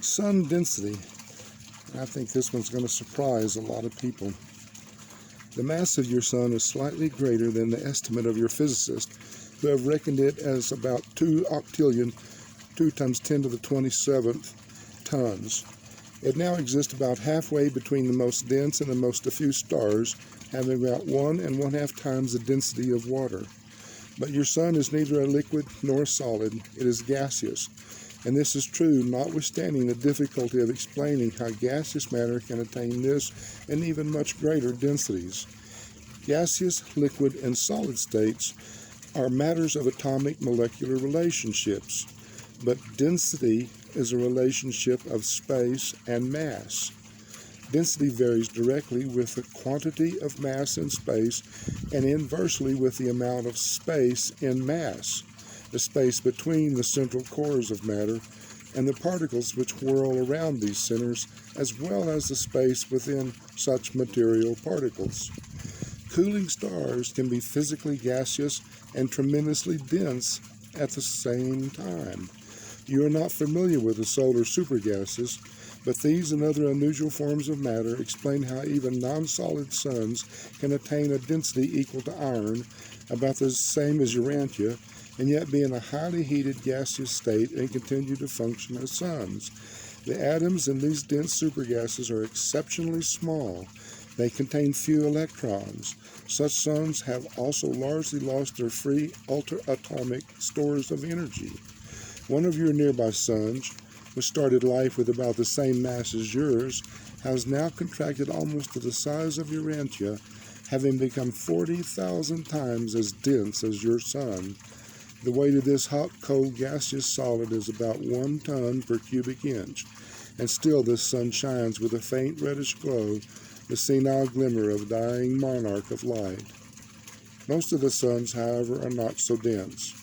Sun density. I think this one's going to surprise a lot of people. The mass of your sun is slightly greater than the estimate of your physicists, who have reckoned it as about 2 octillion, 2 times 10 to the 27th tons. It now exists about halfway between the most dense and the most diffuse stars, having about 1 1/2 times the density of water. But your sun is neither a liquid nor a solid, it is gaseous. And this is true notwithstanding the difficulty of explaining how gaseous matter can attain this and even much greater densities. Gaseous, liquid, and solid states are matters of atomic molecular relationships, but density is a relationship of space and mass. Density varies directly with the quantity of mass in space and inversely with the amount of space in mass, the space between the central cores of matter and the particles which whirl around these centers, as well as the space within such material particles. Cooling stars can be physically gaseous and tremendously dense at the same time. You are not familiar with the solar supergases, but these and other unusual forms of matter explain how even non-solid suns can attain a density equal to iron, about the same as Urantia, and yet be in a highly heated gaseous state and continue to function as suns. The atoms in these dense supergases are exceptionally small. They contain few electrons. Such suns have also largely lost their free ultra-atomic stores of energy. One of your nearby suns, which started life with about the same mass as yours, has now contracted almost to the size of Urantia, having become 40,000 times as dense as your sun. The weight of this hot, cold, gaseous solid is about 1 ton per cubic inch, and still this sun shines with a faint reddish glow, the senile glimmer of a dying monarch of light. Most of the suns, however, are not so dense.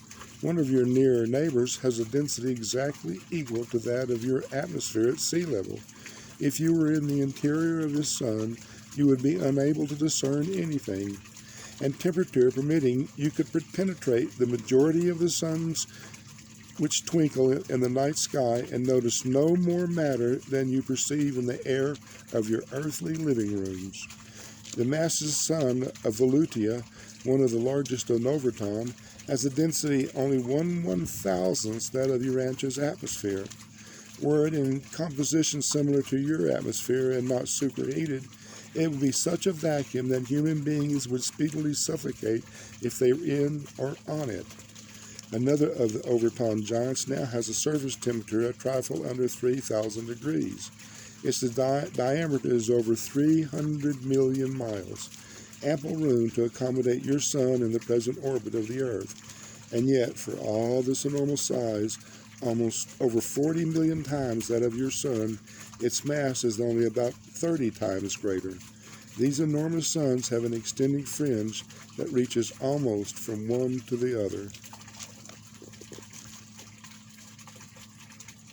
One of your nearer neighbors has a density exactly equal to that of your atmosphere at sea level. If you were in the interior of this sun, you would be unable to discern anything, and temperature permitting, you could penetrate the majority of the suns which twinkle in the night sky and notice no more matter than you perceive in the air of your earthly living rooms. The massive sun of Urantia, one of the largest on Overton, has a density only 1/1000th that of Urantia's atmosphere. Were it in composition similar to your atmosphere and not superheated, it would be such a vacuum that human beings would speedily suffocate if they were in or on it. Another of the Overton giants now has a surface temperature a trifle under 3,000 degrees. Its diameter is over 300 million miles, ample room to accommodate your sun in the present orbit of the Earth. And yet, for all this enormous size, almost over 40 million times that of your sun, its mass is only about 30 times greater. These enormous suns have an extending fringe that reaches almost from one to the other.